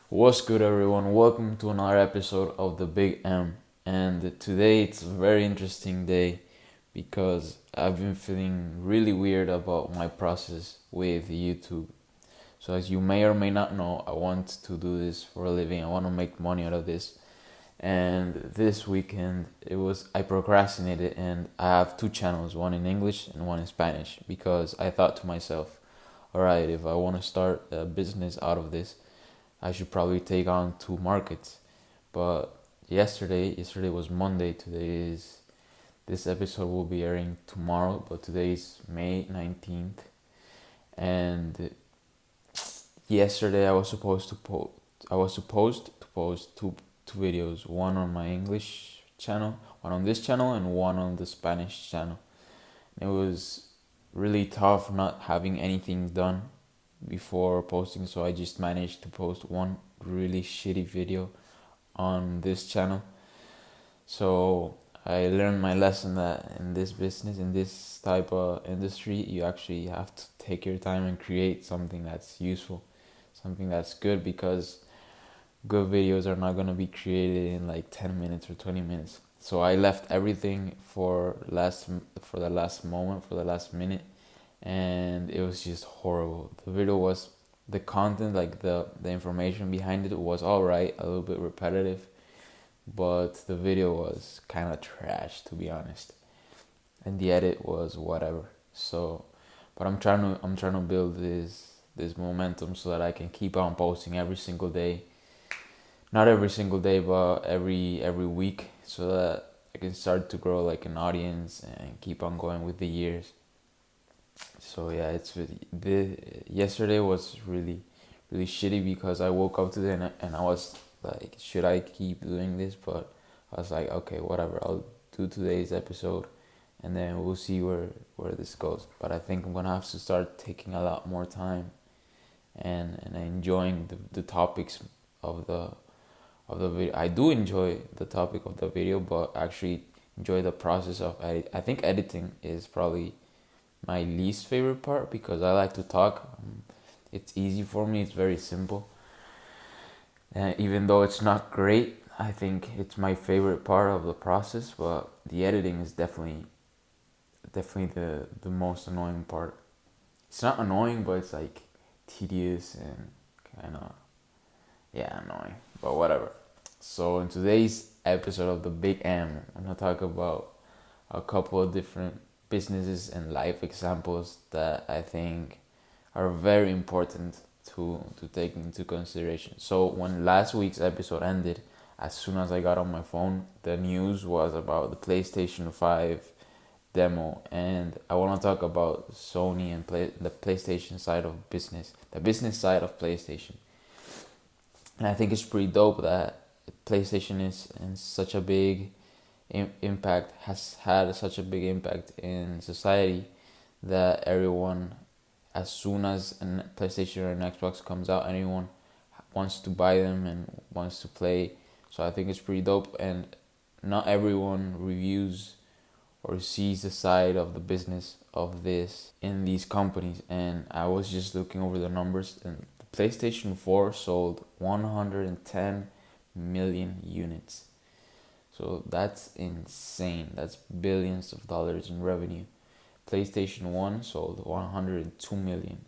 What's good, everyone? Welcome to another episode of the Big M. And today it's a very interesting day because I've been feeling really weird about my process with YouTube. So, as you may or may not know, I want to do this for a living. I want to make money out of this. And this weekend, I procrastinated and I have two channels, one in English and one in Spanish, because I thought to myself, all right, if I want to start a business out of this, I should probably take on two markets. But yesterday was Monday. This episode will be airing tomorrow, but today is May 19th. And yesterday I was supposed to post two videos, one on my English channel, one on this channel, and one on the Spanish channel. And it was really tough not having anything done before posting, so I just managed to post one really shitty video on this channel. So I learned my lesson that in this business, in this type of industry, you actually have to take your time and create something that's useful, something that's good, because good videos are not going to be created in like 10 minutes or 20 minutes. So I left everything for the last moment, for the last minute, and it was just horrible. The content, like the information behind it was alright, a little bit repetitive, but the video was kind of trash, to be honest, and the edit was whatever. So, but I'm trying to build this momentum so that I can keep on posting every single day. Not every single day, but every week, so that I can start to grow like an audience and keep on going with the years. So yeah, yesterday was really shitty because I woke up today and I was like, should I keep doing this? But I was like, okay, whatever, I'll do today's episode and then we'll see where this goes. But I think I'm gonna have to start taking a lot more time and enjoying the topics of the video. I do enjoy the topic of the video, but actually enjoy the process of edit. I think editing is probably my least favorite part because I like to talk. It's easy for me. It's very simple. And even though it's not great, I think it's my favorite part of the process. But the editing is definitely the most annoying part. It's not annoying, but it's like tedious and kind of annoying. But whatever. So in today's episode of the Big M, I'm gonna talk about a couple of different businesses and life examples that I think are very important to take into consideration. So when last week's episode ended, as soon as I got on my phone, the news was about the PlayStation 5 demo, and I want to talk about Sony and the PlayStation side of business, the business side of PlayStation. And I think it's pretty dope that PlayStation is in such a big impact, has had such a big impact in society, that everyone, as soon as a PlayStation or an Xbox comes out, anyone wants to buy them and wants to play. So I think it's pretty dope, and not everyone reviews or sees the side of the business of this in these companies. And I was just looking over the numbers, and the PlayStation 4 sold 110 million units. So that's insane. That's billions of dollars in revenue. PlayStation 1 sold 102 million.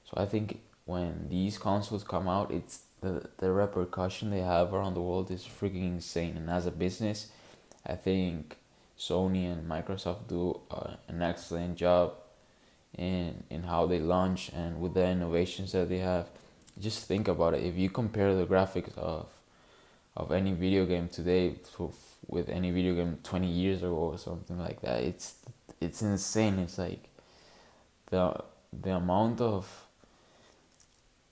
So I think when these consoles come out, it's the repercussion they have around the world is freaking insane. And as a business, I think Sony and Microsoft do an excellent job in how they launch and with the innovations that they have. Just think about it. If you compare the graphics of any video game today with any video game 20 years ago or something like that, it's insane. It's like the amount of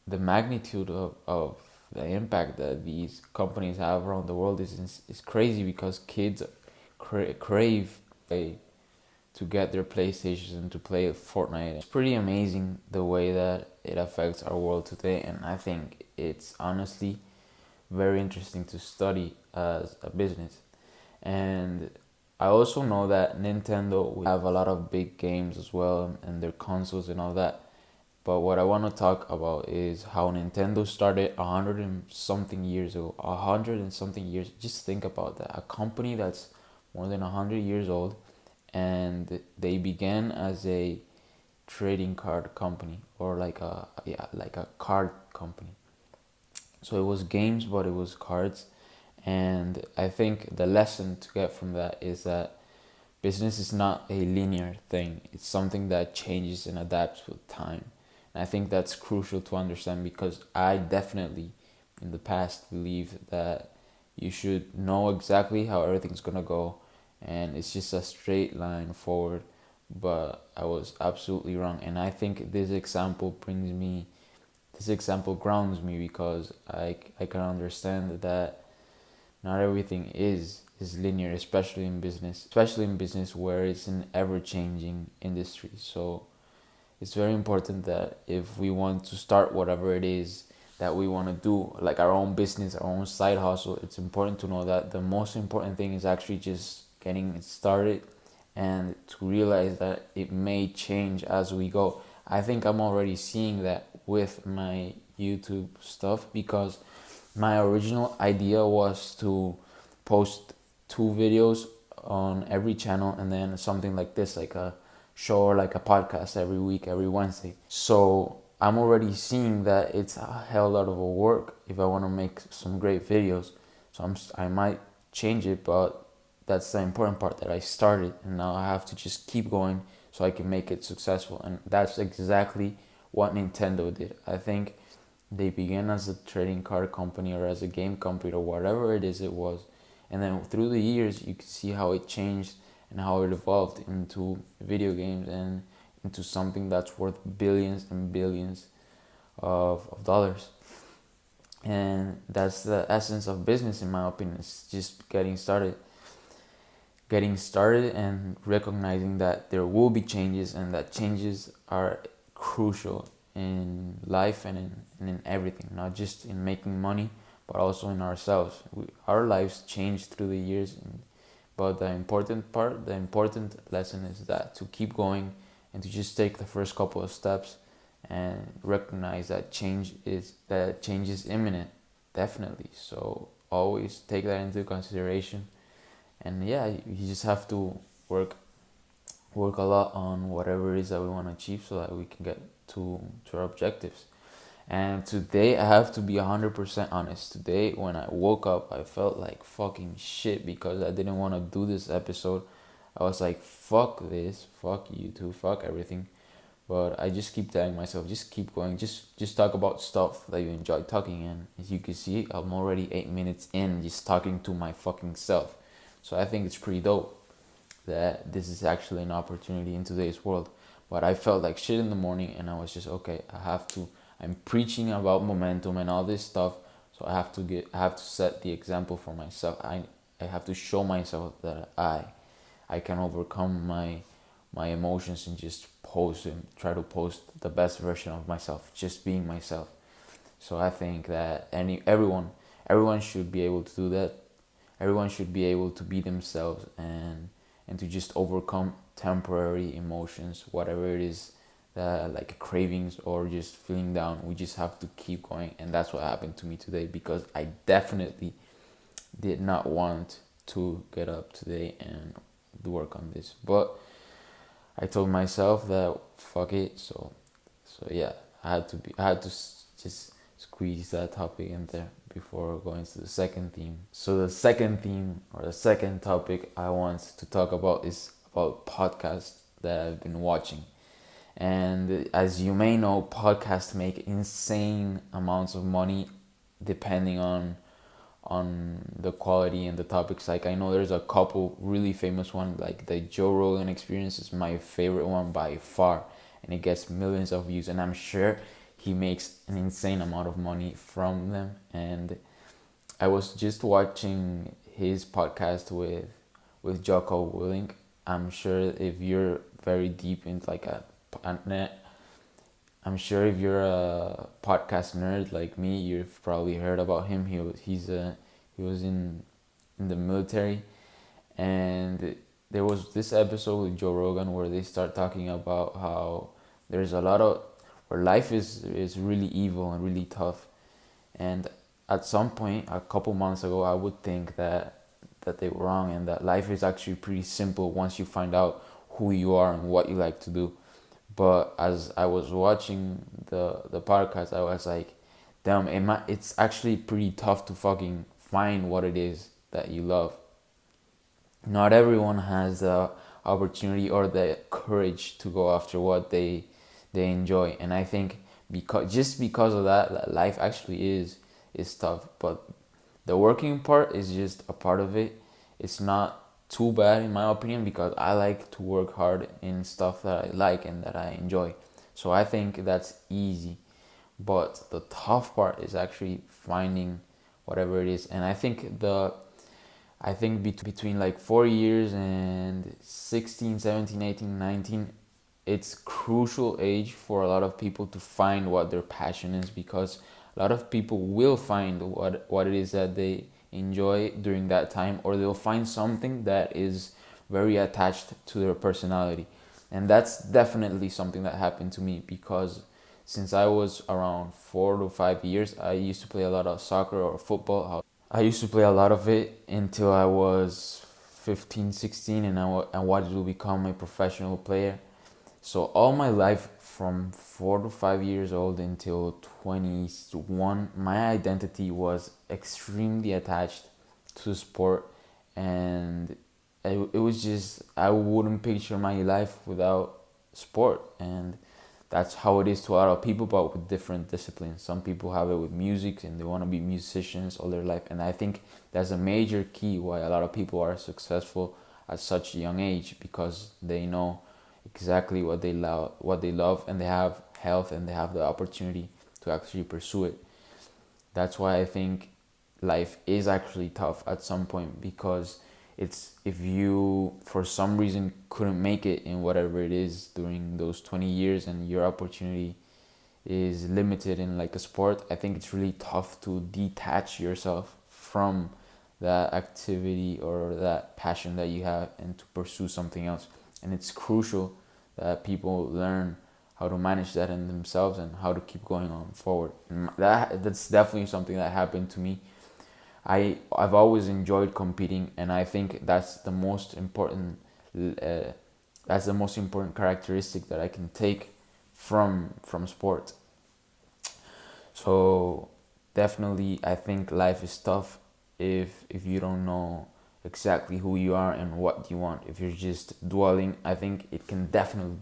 the magnitude of the impact that these companies have around the world is crazy, because kids crave to get their PlayStations and to play Fortnite. It's pretty amazing the way that it affects our world today, and I think it's honestly very interesting to study as a business. And I also know that Nintendo will have a lot of big games as well and their consoles and all that. But what I want to talk about is how Nintendo started 100 and something years ago. 100 and something years. Just think about that. A company that's more than 100 years old, and they began as a trading card company, or like a card company. So it was games, but it was cards. And I think the lesson to get from that is that business is not a linear thing. It's something that changes and adapts with time. And I think that's crucial to understand, because I definitely in the past believed that you should know exactly how everything's gonna go and it's just a straight line forward. But I was absolutely wrong. And I think this example grounds me, because I can understand that not everything is linear, especially in business where it's an ever changing industry. So it's very important that if we want to start whatever it is that we want to do, like our own business, our own side hustle, it's important to know that the most important thing is actually just getting it started, and to realize that it may change as we go. I think I'm already seeing that with my YouTube stuff, because my original idea was to post 2 videos on every channel, and then something like this, like a show or like a podcast every week, every Wednesday. So I'm already seeing that it's a hell lot of work if I want to make some great videos. So I might change it, but that's the important part, that I started, and now I have to just keep going so I can make it successful. And that's exactly what Nintendo did. I think they began as a trading card company or as a game company or whatever it was, and then through the years you can see how it changed and how it evolved into video games and into something that's worth billions and billions of dollars. And that's the essence of business, in my opinion. It's just getting started and recognizing that there will be changes, and that changes are crucial in life and in everything, not just in making money, but also in ourselves. Our lives change through the years, but the important lesson is that to keep going and to just take the first couple of steps and recognize that change is imminent, definitely. So always take that into consideration. And yeah, you just have to work a lot on whatever it is that we want to achieve, so that we can get to our objectives. And today I have to be 100% honest. Today when I woke up, I felt like fucking shit, because I didn't want to do this episode. I was like, fuck this, fuck YouTube, fuck everything. But I just keep telling myself, just keep going, just talk about stuff that you enjoy talking. And as you can see, I'm already 8 minutes in just talking to my fucking self. So I think it's pretty dope that this is actually an opportunity in today's world. But I felt like shit in the morning, and I was just, okay, I'm preaching about momentum and all this stuff. So I have to set the example for myself. I have to show myself that I can overcome my emotions and just post and try to post the best version of myself, just being myself. So I think that everyone should be able to do that. Everyone should be able to be themselves, and to just overcome temporary emotions, whatever it is, like cravings or just feeling down. We just have to keep going, and that's what happened to me today, because I definitely did not want to get up today and work on this. But I told myself that fuck it. So yeah, I had to just squeeze that topic in there before going to the second theme. So the second theme, or the second topic I want to talk about, is about podcasts that I've been watching. And as you may know, podcasts make insane amounts of money depending on the quality and the topics. Like, I know there's a couple really famous ones, like the Joe Rogan Experience is my favorite one by far, and it gets millions of views, and I'm sure he makes an insane amount of money from them. And I was just watching his podcast with Jocko Willink. I'm sure if you're very deep into I'm sure if you're a podcast nerd like me, you've probably heard about him. He was in the military, and there was this episode with Joe Rogan where they start talking about how there's a lot of where life is really evil and really tough. And at some point, a couple months ago, I would think that they were wrong and that life is actually pretty simple once you find out who you are and what you like to do. But as I was watching the podcast, I was like, damn, it's actually pretty tough to fucking find what it is that you love. Not everyone has the opportunity or the courage to go after what they enjoy, and I think because of that life actually is tough. But the working part is just a part of it. It's not too bad in my opinion because I like to work hard in stuff that I like and that I enjoy, so I think that's easy. But the tough part is actually finding whatever it is, and I think between like 4 years and 16, 17, 18, 19, it's crucial age for a lot of people to find what their passion is, because a lot of people will find what it is that they enjoy during that time, or they'll find something that is very attached to their personality. And that's definitely something that happened to me, because since I was around 4 to 5 years, I used to play a lot of soccer or football. I used to play a lot of it until I was 15, 16, and I wanted to become a professional player. So all my life, from 4 to 5 years old until 21, my identity was extremely attached to sport, and it was just, I wouldn't picture my life without sport. And that's how it is to a lot of people, but with different disciplines. Some people have it with music and they want to be musicians all their life, and I think that's a major key why a lot of people are successful at such a young age, because they know exactly what they love, and they have health and they have the opportunity to actually pursue it. That's why I think life is actually tough at some point, because it's, if you for some reason couldn't make it in whatever it is during those 20 years and your opportunity is limited in like a sport, I think it's really tough to detach yourself from that activity or that passion that you have and to pursue something else. And it's crucial that people learn how to manage that in themselves and how to keep going on forward. And that's definitely something that happened to me. I've always enjoyed competing, and I think uh, that's the most important characteristic that I can take from sport. So definitely, I think life is tough if you don't know exactly who you are and what you want. If you're just dwelling, I think it could definitely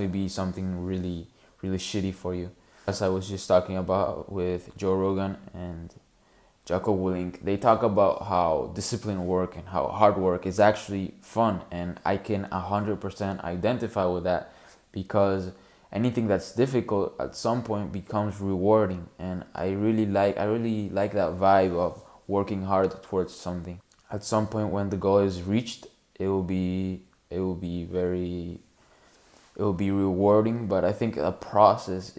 be something really really shitty for you. As I was just talking about with Joe Rogan and Jocko Willink, they talk about how disciplined work and how hard work is actually fun, and I can 100% identify with that, because anything that's difficult at some point becomes rewarding, and I really like that vibe of working hard towards something. At some point, when the goal is reached, it will be rewarding. But I think the process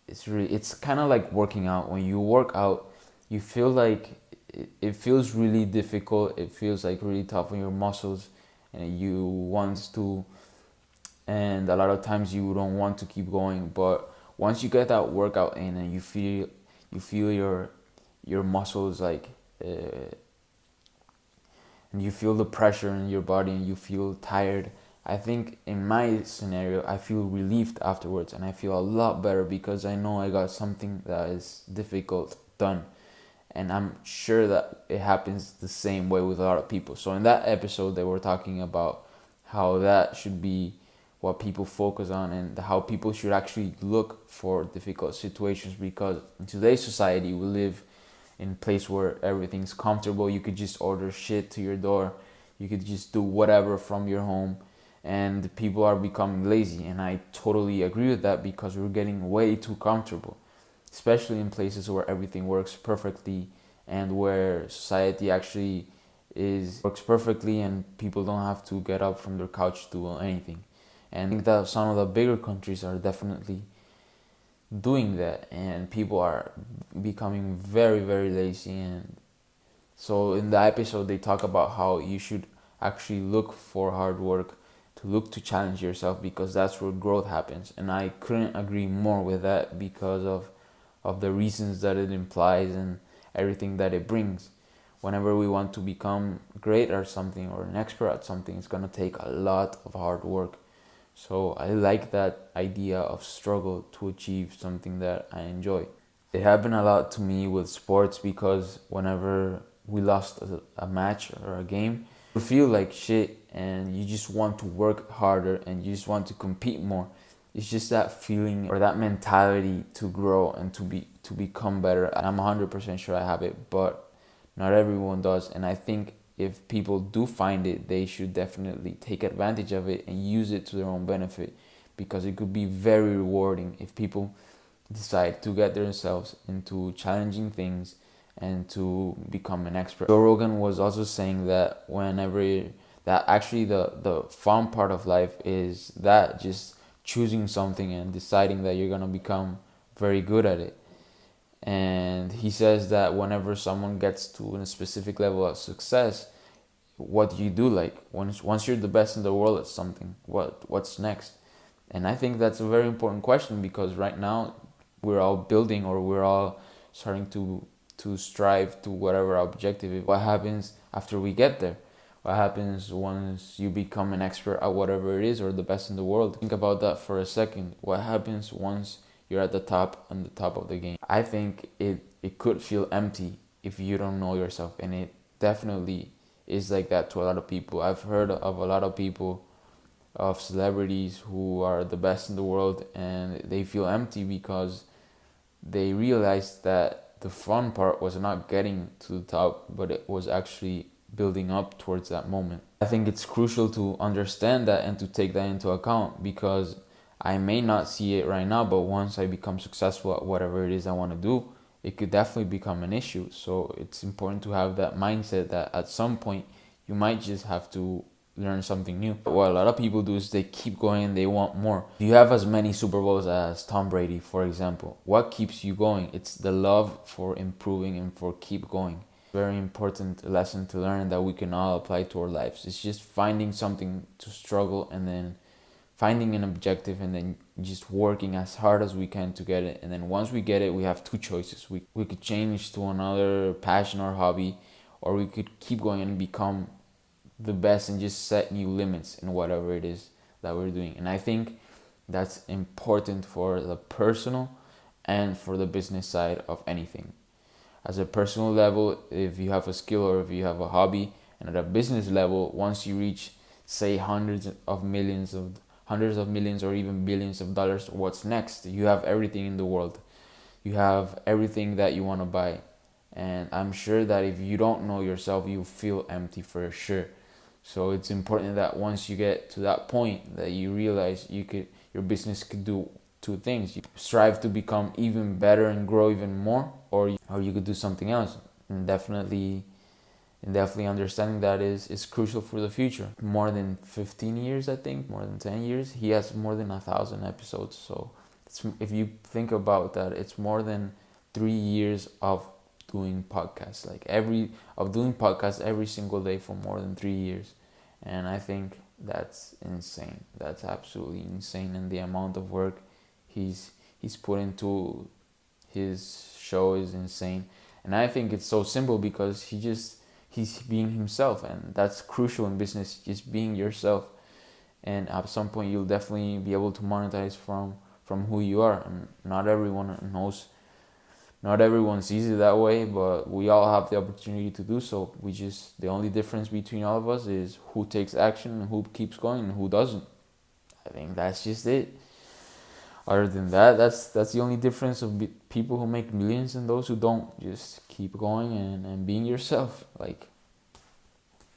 it's kind of like working out. When you work out, you feel like it feels really difficult. It feels like really tough on your muscles, and you want to, and a lot of times you don't want to keep going. But once you get that workout in and you feel your muscles like, and you feel the pressure in your body and you feel tired, I think in my scenario I feel relieved afterwards, and I feel a lot better because I know I got something that is difficult done. And I'm sure that it happens the same way with a lot of people. So in that episode, they were talking about how that should be what people focus on, and how people should actually look for difficult situations, because in today's society we live in a place where everything's comfortable. You could just order shit to your door. You could just do whatever from your home, and people are becoming lazy. And I totally agree with that, because we're getting way too comfortable, especially in places where everything works perfectly and where society actually is works perfectly and people don't have to get up from their couch to do anything. And I think that some of the bigger countries are definitely doing that, and people are becoming very very lazy. And so in the episode they talk about how you should actually look for hard work, to look to challenge yourself, because that's where growth happens. And I couldn't agree more with that because of the reasons that it implies and everything that it brings. Whenever we want to become great at something or an expert at something, it's going to take a lot of hard work. So I like that idea of struggle to achieve something that I enjoy. It happened a lot to me with sports, because whenever we lost a match or a game, you feel like shit and you just want to work harder and you just want to compete more. It's just that feeling or that mentality to grow and to become better. And I'm 100% sure I have it, but not everyone does. And I think if people do find it, they should definitely take advantage of it and use it to their own benefit, because it could be very rewarding if people decide to get themselves into challenging things and to become an expert. Joe Rogan was also saying that that actually the fun part of life is that just choosing something and deciding that you're gonna become very good at it. And he says that whenever someone gets to a specific level of success, what do you do? Like once you're the best in the world at something, what's next? And I think that's a very important question, because right now we're all building, or we're all starting to strive to whatever our objective is. What happens after we get there? What happens once you become an expert at whatever it is, or the best in the world? Think about that for a second. What happens once you're at the top, on the top of the game? I think it could feel empty if you don't know yourself, and it definitely is like that to a lot of people. I've heard of a lot of people, of celebrities who are the best in the world, and they feel empty because they realized that the fun part was not getting to the top, but it was actually building up towards that moment. I think it's crucial to understand that and to take that into account, because I may not see it right now, but once I become successful at whatever it is I want to do, it could definitely become an issue. So it's important to have that mindset that at some point you might just have to learn something new. What a lot of people do is they keep going and they want more. If you have as many Super Bowls as Tom Brady, for example, what keeps you going? It's the love for improving and for keep going. Very important lesson to learn that we can all apply to our lives. It's just finding something to struggle, and then finding an objective, and then just working as hard as we can to get it. And then once we get it, we have two choices. We could change to another passion or hobby, or we could keep going and become the best and just set new limits in whatever it is that we're doing. And I think that's important for the personal and for the business side of anything. As a personal level, if you have a skill or if you have a hobby, and at a business level, once you reach, say, hundreds of millions or even billions of dollars, what's next? You have everything in the world. You have everything that you want to buy. And I'm sure that if you don't know yourself, you feel empty for sure. So it's important that once you get to that point, that you realize your business could do two things. You strive to become even better and grow even more, or you could do something else. And definitely understanding that is crucial for the future. More than 15 years, I think, more than 10 years. He has more than 1,000 episodes. So if you think about that, it's more than 3 years of doing podcasts, doing podcasts every single day for more than 3 years. And I think that's insane. That's absolutely insane. And the amount of work he's put into his show is insane. And I think it's so simple because he's being himself, and that's crucial in business, just being yourself. And at some point you'll definitely be able to monetize from who you are. And not everyone sees it that way, but we all have the opportunity to do so. The only difference between all of us is who takes action and who keeps going and who doesn't. I think that's just it. Other than that, that's the only difference of people who make millions and those who don't. Just keep going and being yourself. Like,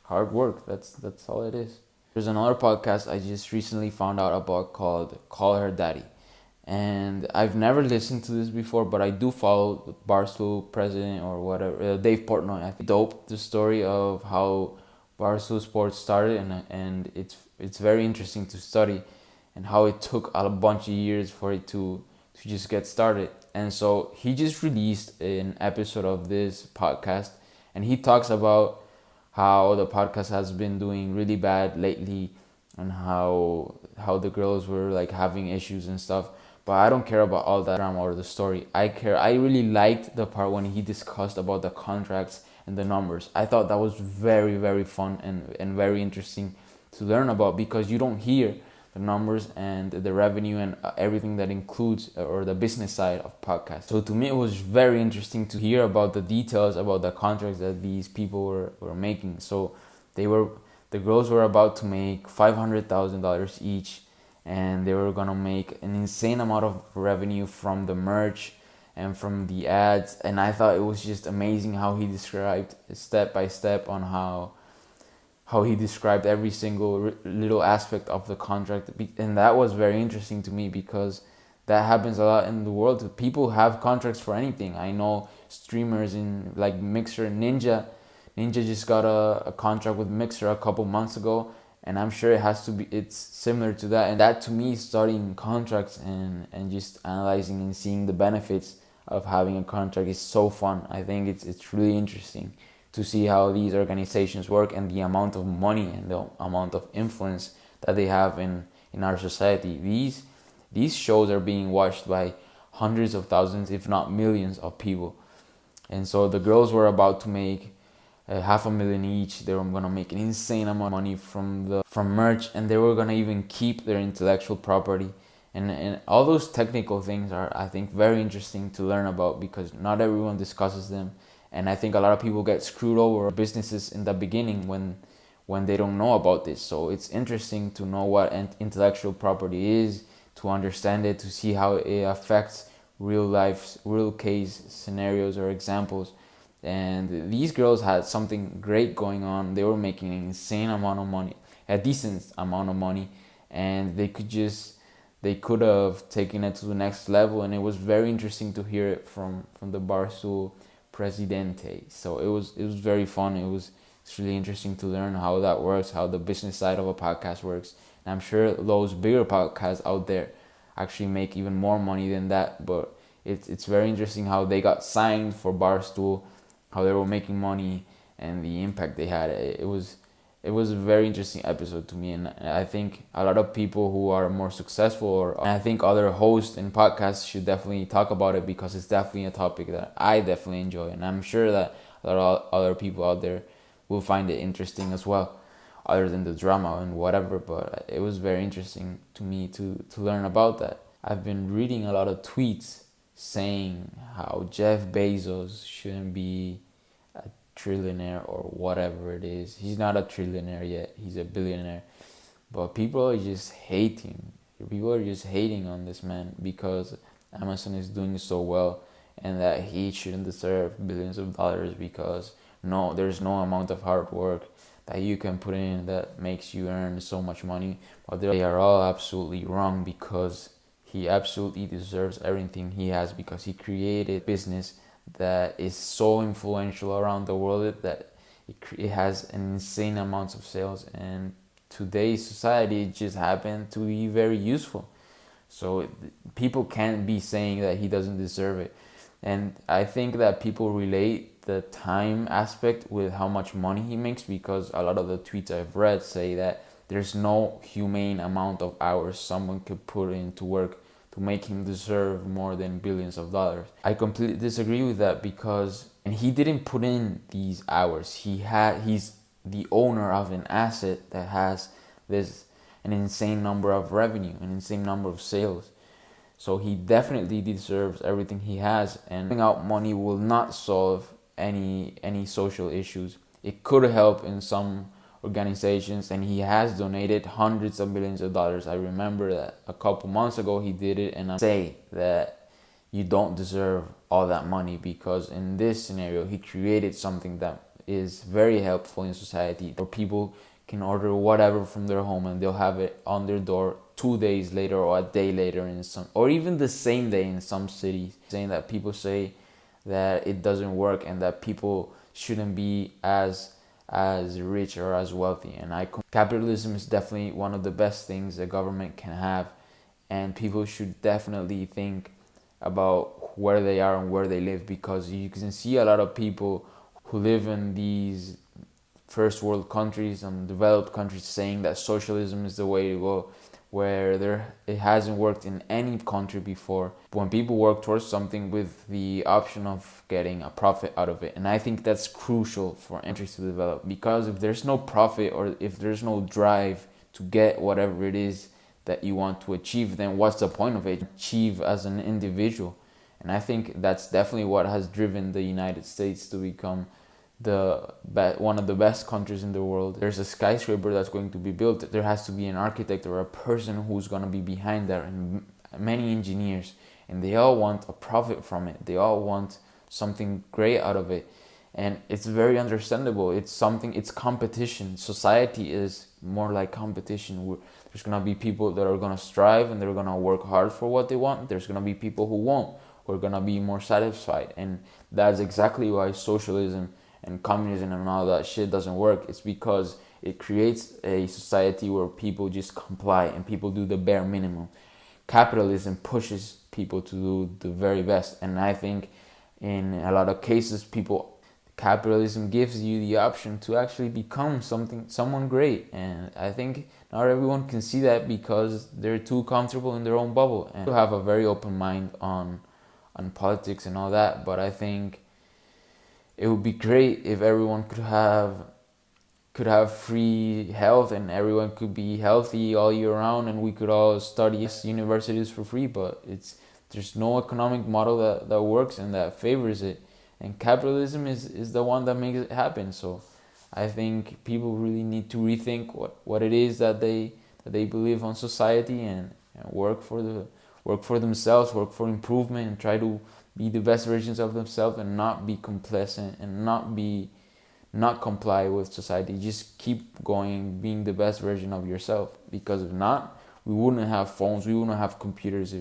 hard work. That's all it is. There's another podcast I just recently found out about called Call Her Daddy. And I've never listened to this before, but I do follow the Barstool president or whatever, Dave Portnoy. I think dope the story of how Barstool Sports started, and it's very interesting to study, and how it took a bunch of years for it to just get started. And so he just released an episode of this podcast, and he talks about how the podcast has been doing really bad lately, and how the girls were like having issues and stuff. But I don't care about all that drama or the story. I really liked the part when he discussed about the contracts and the numbers. I thought that was very, very fun and very interesting to learn about, because you don't hear the numbers and the revenue and everything that includes or the business side of podcasts. So to me, it was very interesting to hear about the details about the contracts that these people were making. So the girls were about to make $500,000 each, and they were gonna make an insane amount of revenue from the merch and from the ads. And I thought it was just amazing how he described step by step on how he described every single little aspect of the contract. And that was very interesting to me, because that happens a lot in the world. People have contracts for anything. I know streamers in like Mixer, Ninja just got a contract with Mixer a couple months ago, and I'm sure it's similar to that. And that, to me, starting contracts and just analyzing and seeing the benefits of having a contract is so fun. I think it's really interesting to see how these organizations work and the amount of money and the amount of influence that they have in our society. These shows are being watched by hundreds of thousands, if not millions of people. And so the girls were about to make $500,000 each. They were gonna make an insane amount of money from merch, and they were gonna even keep their intellectual property. And all those technical things are, I think, very interesting to learn about, because not everyone discusses them. And I think a lot of people get screwed over businesses in the beginning when they don't know about this. So it's interesting to know what intellectual property is, to understand it, to see how it affects real case scenarios or examples. And these girls had something great going on. They were making an insane amount of money, a decent amount of money, and they could have taken it to the next level. And it was very interesting to hear it from the Barstool Presidente. So it was very fun. It's really interesting to learn how that works, how the business side of a podcast works. And I'm sure those bigger podcasts out there actually make even more money than that. But it's very interesting how they got signed for Barstool, how they were making money, and the impact they had. It was a very interesting episode to me, and I think a lot of people who are more successful, and I think other hosts and podcasts should definitely talk about it, because it's definitely a topic that I definitely enjoy, and I'm sure that a lot of other people out there will find it interesting as well, other than the drama and whatever. But it was very interesting to me to learn about that. I've been reading a lot of tweets saying how Jeff Bezos shouldn't be a trillionaire or whatever it is. He's not a trillionaire yet. He's a billionaire. But people are just hating. People are just hating on this man because Amazon is doing so well, and that he shouldn't deserve billions of dollars, because there's no amount of hard work that you can put in that makes you earn so much money. But they are all absolutely wrong, because he absolutely deserves everything he has, because he created a business that is so influential around the world that it has an insane amounts of sales, and today's society it just happened to be very useful. So people can't be saying that he doesn't deserve it. And I think that people relate the time aspect with how much money he makes, because a lot of the tweets I've read say that there's no humane amount of hours someone could put into work to make him deserve more than billions of dollars. I completely disagree with that, because and he didn't put in these hours. He's the owner of an asset that has an insane number of revenue, an insane number of sales. So he definitely deserves everything he has, and giving out money will not solve any social issues. It could help in some organizations, and he has donated hundreds of millions of dollars. I remember that a couple months ago he did it, and I say that you don't deserve all that money, because in this scenario he created something that is very helpful in society, where people can order whatever from their home and they'll have it on their door 2 days later or a day later in some, or even the same day in some cities. Saying that people say that it doesn't work and that people shouldn't be as rich or as wealthy. And capitalism is definitely one of the best things a government can have, and people should definitely think about where they are and where they live, because you can see a lot of people who live in these first world countries and developed countries saying that socialism is the way to go, where it hasn't worked in any country before. When people work towards something with the option of getting a profit out of it, and I think that's crucial for countries to develop, because if there's no profit or if there's no drive to get whatever it is that you want to achieve, then what's the point of it? Achieve as an individual. And I think that's definitely what has driven the United States to become one of the best countries in the world. There's a skyscraper that's going to be built. There has to be an architect or a person who's going to be behind that, and many engineers, and they all want a profit from it. They all want something great out of it, and it's very understandable. It's competition. Society is more like competition. There's going to be people that are going to strive and they're going to work hard for what they want. There's going to be people who won't, who are going to be more satisfied. And that's exactly why socialism and communism and all that shit doesn't work. It's because it creates a society where people just comply and people do the bare minimum. Capitalism pushes people to do the very best, and I think in a lot of cases capitalism gives you the option to actually become someone great. And I think not everyone can see that because they're too comfortable in their own bubble, and you have a very open mind on politics and all that. But I think it would be great if everyone could have free health and everyone could be healthy all year round, and we could all study at universities for free. But there's no economic model that works and that favors it, and capitalism is the one that makes it happen. So I think people really need to rethink what it is that they believe on society, and work for themselves, work for improvement, and try to be the best versions of themselves, and not be complacent and not comply with society. Just keep going, being the best version of yourself, because if not, we wouldn't have phones, we wouldn't have computers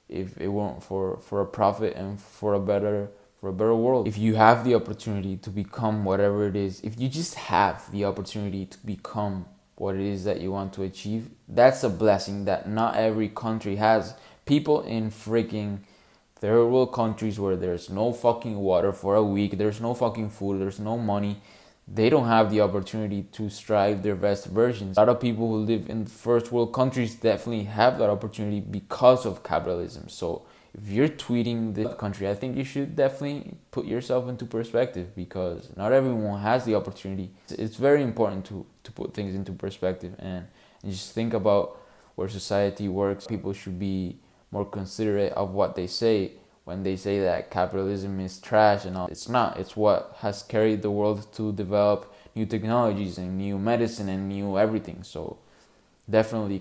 if it weren't for a profit and for a better world. If you have the opportunity to become whatever it is, if you just have the opportunity to become what it is that you want to achieve, that's a blessing that not every country has. People in freaking third world countries where there's no fucking water for a week, there's no fucking food, there's no money, they don't have the opportunity to strive their best versions. A lot of people who live in first world countries definitely have that opportunity because of capitalism. So if you're tweeting the country, I think you should definitely put yourself into perspective, because not everyone has the opportunity. It's very important to put things into perspective and just think about where society works. People should be more considerate of what they say when they say that capitalism is trash and all. It's not. It's what has carried the world to develop new technologies and new medicine and new everything. So definitely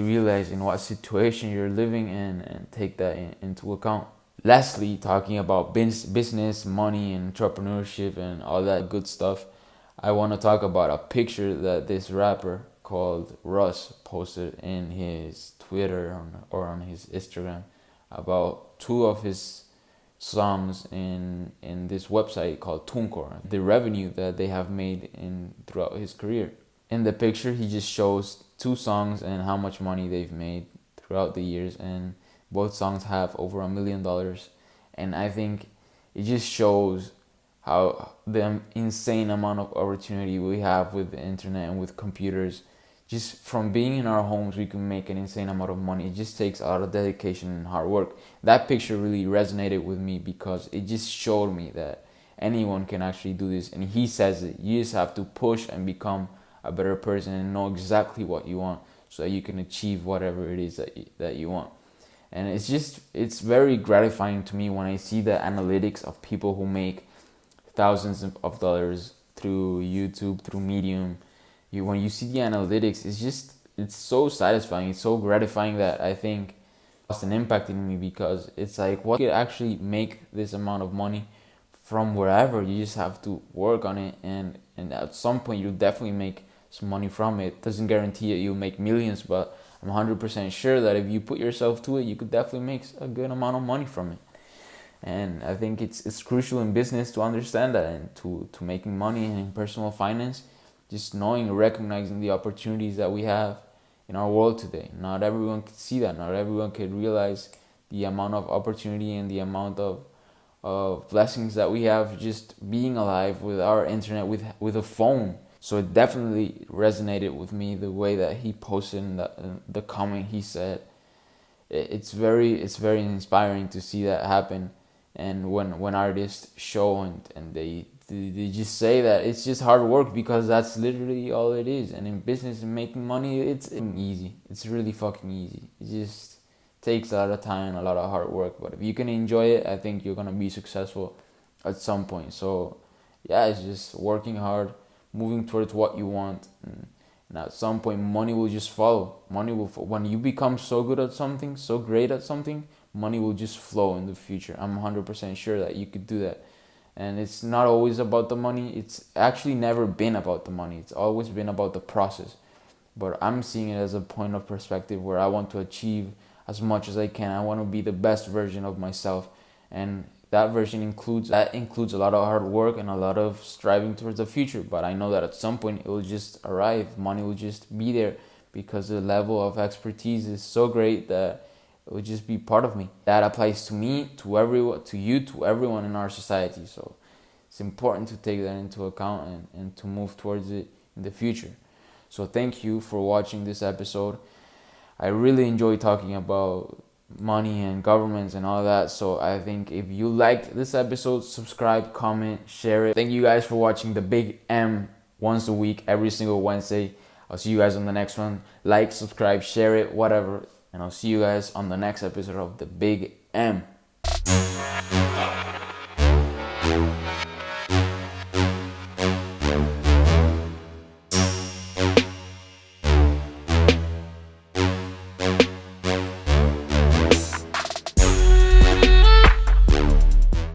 realize in what situation you're living in and take that into account. Lastly, talking about business, money, and entrepreneurship and all that good stuff, I want to talk about a picture that this rapper called Russ posted in his Twitter or on his Instagram about two of his songs in this website called TuneCore, the revenue that they have made throughout his career. In the picture, he just shows two songs and how much money they've made throughout the years, and both songs have over $1 million. And I think it just shows how the insane amount of opportunity we have with the internet and with computers. Just from being in our homes, we can make an insane amount of money. It just takes a lot of dedication and hard work. That picture really resonated with me because it just showed me that anyone can actually do this. And he says it. You just have to push and become a better person and know exactly what you want so that you can achieve whatever it is that you want. And it's very gratifying to me when I see the analytics of people who make thousands of dollars through YouTube, through Medium. When you see the analytics, it's so satisfying, it's so gratifying that I think it's an impact in me, because it's like, what could actually make this amount of money from wherever? You just have to work on it, and at some point you'll definitely make some money from it. Doesn't guarantee you'll make millions, but I'm 100% sure that if you put yourself to it, you could definitely make a good amount of money from it. And I think it's crucial in business to understand that, and to making money and in personal finance, just knowing and recognizing the opportunities that we have in our world today. Not everyone can see that. Not everyone can realize the amount of opportunity and the amount of blessings that we have just being alive with our internet, with a phone. So it definitely resonated with me the way that he posted in the comment. He said it's very inspiring to see that happen. And when artists show and they just say that it's just hard work, because that's literally all it is. And in business and making money, it's easy. It's really fucking easy. It just takes a lot of time, a lot of hard work, but if you can enjoy it, I think you're gonna be successful at some point. So yeah, it's just working hard, moving towards what you want, and at some point money will just follow. When you become so good at something, so great at something, money will just flow in the future. I'm 100% sure that you could do that. And it's not always about the money. It's actually never been about the money. It's always been about the process. But I'm seeing it as a point of perspective where I want to achieve as much as I can. I want to be the best version of myself, and that version includes a lot of hard work and a lot of striving towards the future. But I know that at some point it will just arrive. Money will just be there, because the level of expertise is so great that it will just be part of me. That applies to me, to everyone, to you, to everyone in our society. So it's important to take that into account and to move towards it in the future. So thank you for watching this episode. I really enjoy talking about money and governments and all that. So I think if you liked this episode, subscribe, comment, share it. Thank you guys for watching the Big M once a week, every single Wednesday. I'll see you guys on the next one. Like, subscribe, share it, whatever. And I'll see you guys on the next episode of the Big M.